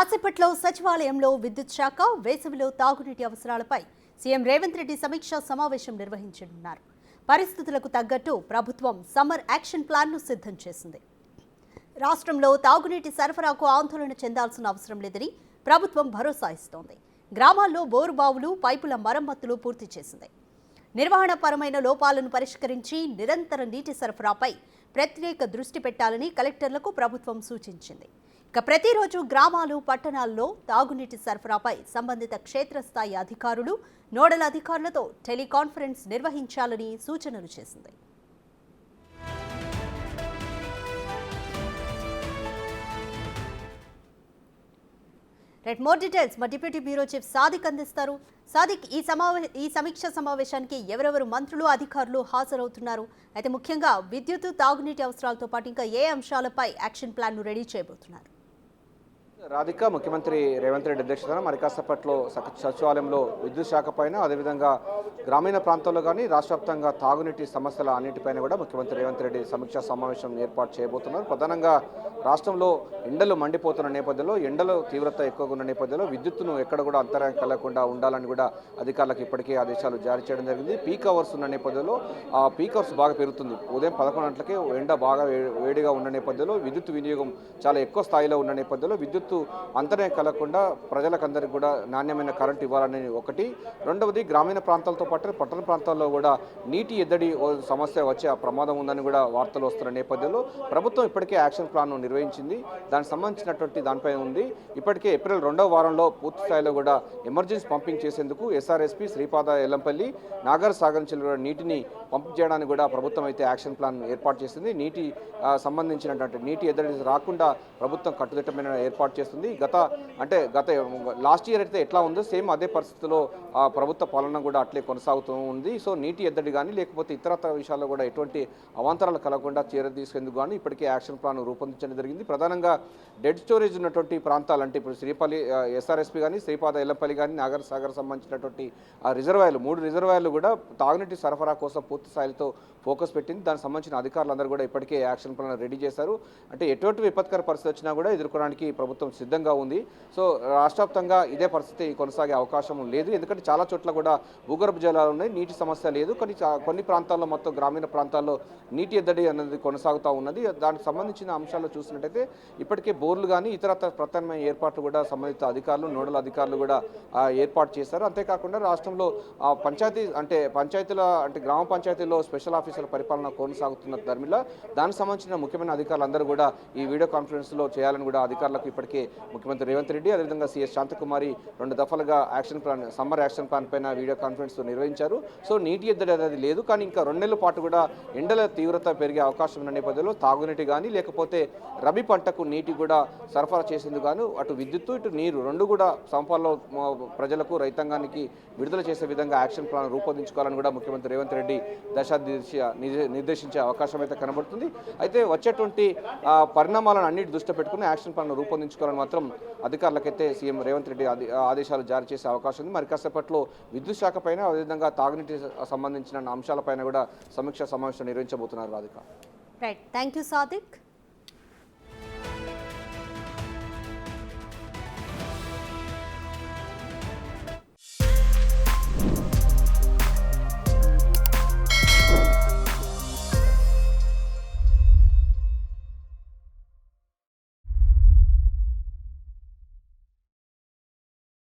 కాసేపట్లో సచివాలయంలో విద్యుత్ శాఖ వేసవిలో తాగునీటి అవసరాలపై సీఎం రేవంత్ రెడ్డి సమీక్షా సమావేశం నిర్వహించనున్నారు. పరిస్థితులకు తగ్గట్టు ప్రభుత్వం సమ్మర్ యాక్షన్ ప్లాన్ను సిద్ధం చేసింది. రాష్ట్రంలో తాగునీటి సరఫరాకు ఆందోళన చెందాల్సిన అవసరం లేదని ప్రభుత్వం భరోసా ఇస్తోంది. గ్రామాల్లో బోరుబావులు, పైపుల మరమ్మతులు పూర్తి చేసింది. నిర్వహణపరమైన లోపాలను పరిష్కరించి నిరంతర నీటి సరఫరాపై ప్రత్యేక దృష్టి పెట్టాలని కలెక్టర్లకు ప్రభుత్వం సూచించింది. ఇక ప్రతిరోజు గ్రామాలు, పట్టణాల్లో తాగునీటి సరఫరాపై సంబంధిత క్షేత్రస్థాయి అధికారులు, నోడల్ అధికారులతో టెలికాన్ఫరెన్స్ నిర్వహించాలని సూచనలు చేసింది. మోర్ డీటెయిల్స్ మా డిప్యూటీ బ్యూరో చీఫ్ సాదిక్ అందిస్తారు. సాదిక్, ఈ సమీక్ష సమావేశానికి ఎవరెవరు మంత్రులు, అధికారులు హాజరవుతున్నారు? అయితే ముఖ్యంగా విద్యుత్, తాగునీటి అవసరాలతో పాటు ఇంకా ఏ అంశాలపై యాక్షన్ ప్లాన్ ను రెడీ చేయబోతున్నారు? రాధిక, ముఖ్యమంత్రి రేవంత్ రెడ్డి అధ్యక్షతన మరి కాసేపట్లో సచివాలయంలో విద్యుత్ శాఖ పైన, అదేవిధంగా గ్రామీణ ప్రాంతాల్లో కానీ రాష్ట్ర వ్యాప్తంగా తాగునీటి సమస్యల అన్నిటిపైన కూడా ముఖ్యమంత్రి రేవంత్ రెడ్డి సమీక్షా సమావేశం ఏర్పాటు చేయబోతున్నారు. ప్రధానంగా రాష్ట్రంలో ఎండలు మండిపోతున్న నేపథ్యంలో, ఎండలు తీవ్రత ఎక్కువగా ఉన్న నేపథ్యంలో విద్యుత్తును ఎక్కడ కూడా అంతరాయం కలగకుండా ఉండాలని కూడా అధికారులకు ఇప్పటికే ఆదేశాలు జారీ చేయడం జరిగింది. పీక్ అవర్స్ ఉన్న నేపథ్యంలో ఆ పీక్ అవర్స్ బాగా పెరుగుతుంది. ఉదయం 11 గంటలకే ఎండ బాగా వేడిగా ఉన్న నేపథ్యంలో విద్యుత్ వినియోగం చాలా ఎక్కువ స్థాయిలో ఉన్న నేపథ్యంలో విద్యుత్ అంతరాయం కలగకుండా ప్రజలకందరికీ కూడా నాణ్యమైన కరెంట్ ఇవ్వాలని ఒకటి. రెండవది, గ్రామీణ ప్రాంతాలతో పాటు పట్టణ ప్రాంతాల్లో కూడా నీటి ఎద్దడి సమస్య వచ్చే ప్రమాదం ఉందని కూడా వార్తలు వస్తున్న నేపథ్యంలో ప్రభుత్వం ఇప్పటికే యాక్షన్ ప్లాన్ నిర్వహించింది. దానికి సంబంధించినటువంటి దానిపై ఉంది. ఇప్పటికే ఏప్రిల్ 2వ వారంలో పూర్తి స్థాయిలో కూడా ఎమర్జెన్సీ పంపింగ్ చేసేందుకు ఎస్ఆర్ఎస్పీ, శ్రీపాద, ఎల్లంపల్లి, నాగర్ సాగర్ నుంచి కూడా నీటిని పంపింగ్ చేయడానికి కూడా ప్రభుత్వం అయితే యాక్షన్ ప్లాన్ ఏర్పాటు చేసింది. నీటి సంబంధించినటువంటి నీటి ఎద్దడి రాకుండా ప్రభుత్వం కట్టుదిట్టమైన ఏర్పాటు చేస్తుంది. గత లాస్ట్ ఇయర్ అయితే ఎట్లా ఉందో సేమ్ అదే పరిస్థితిలో ప్రభుత్వ పాలన కూడా అట్లే కొనసాగుతూ ఉంది. సో నీటి ఎద్దడి కానీ లేకపోతే ఇతరత్ర విషయాల్లో కూడా ఎటువంటి అవాంతరాలు కలగకుండా చర్య తీసుకెందుకు కానీ ఇప్పటికే యాక్షన్ ప్లాన్ రూపొందించడం జరిగింది. ప్రధానంగా డెడ్ స్టోరేజ్ ఉన్నటువంటి ప్రాంతాలు అంటే ఇప్పుడు శ్రీపల్లి, ఎస్ఆర్ఎస్పీ కానీ, శ్రీపాద, ఎల్లంపల్లి కానీ, నాగర్ సాగర్ సంబంధించినటువంటి రిజర్వాయర్లు 3 రిజర్వాయర్లు కూడా తాగునీటి సరఫరా కోసం పూర్తి స్థాయితో ఫోకస్ పెట్టింది. దానికి సంబంధించిన అధికారులందరూ కూడా ఇప్పటికే యాక్షన్ ప్లాన్ రెడీ చేశారు. అంటే ఎటువంటి విపత్కర పరిస్థితి వచ్చినా కూడా ఎదుర్కోవడానికి ప్రభుత్వం సిద్ధంగా ఉంది. సో రాష్ట్ర వ్యాప్తంగా ఇదే పరిస్థితి కొనసాగే అవకాశం లేదు. ఎందుకంటే చాలా చోట్ల కూడా భూగర్భ జలాలు ఉన్నాయి, నీటి సమస్య లేదు. కానీ కొన్ని ప్రాంతాల్లో, మొత్తం గ్రామీణ ప్రాంతాల్లో నీటి ఎద్దడి అనేది కొనసాగుతూ ఉన్నది. దానికి సంబంధించిన అంశాలు చూసినట్టయితే ఇప్పటికే బోర్లు కానీ ఇతర ప్రత్యామ్నాయ ఏర్పాట్లు కూడా సంబంధిత అధికారులు, నోడల్ అధికారులు కూడా ఏర్పాటు చేశారు. అంతేకాకుండా రాష్ట్రంలో పంచాయతీల గ్రామ పంచాయతీల్లో స్పెషల్ ఆఫీసర్ల పరిపాలన కొనసాగుతున్న ధర్మిలా దానికి సంబంధించిన ముఖ్యమైన అధికారులందరూ కూడా ఈ వీడియో కాన్ఫరెన్స్లో చేయాలని కూడా అధికారులకు ఇప్పటికే ముఖ్యమంత్రి రేవంత్ రెడ్డి, అదేవిధంగా సీఎస్ శాంతకుమారి 2 దఫలుగా సమ్మర్ యాక్షన్ ప్లాన్ పైన వీడియో కాన్ఫరెన్స్ నిర్వహించారు. సో నీటి ఎద్దడి అనేది లేదు. కానీ ఇంకా 2 నెలల పాటు కూడా ఎండల తీవ్రత పెరిగే అవకాశం ఉన్న నేపథ్యంలో తాగునీటి కానీ లేకపోతే రబీ పంటకు నీటి కూడా సరఫరా చేసేందుకు గాను అటు విద్యుత్తు, ఇటు నీరు 2 కూడా సమపాల్లో ప్రజలకు, రైతాంగానికి విడుదల చేసే విధంగా యాక్షన్ ప్లాన్ రూపొందించుకోవాలని కూడా ముఖ్యమంత్రి రేవంత్ రెడ్డి నిర్దేశించే అవకాశం అయితే కనబడుతుంది. అయితే వచ్చేటువంటి పరిణామాలను అన్నిటి దృష్టి పెట్టుకుని యాక్షన్ ప్లాన్ రూపొందించుకోవాలని మాత్రం అధికారులకైతే సీఎం రేవంత్ రెడ్డి ఆదేశాలు జారీ చేసే అవకాశం ఉంది. మరి కాసేపట్లో విద్యుత్ శాఖ పైన, అదేవిధంగా తాగునీటి సంబంధించిన అంశాలపైన కూడా సమీక్షా సమావేశం నిర్వహించబోతున్నారు. Radhika. Right, thank you Sadiq.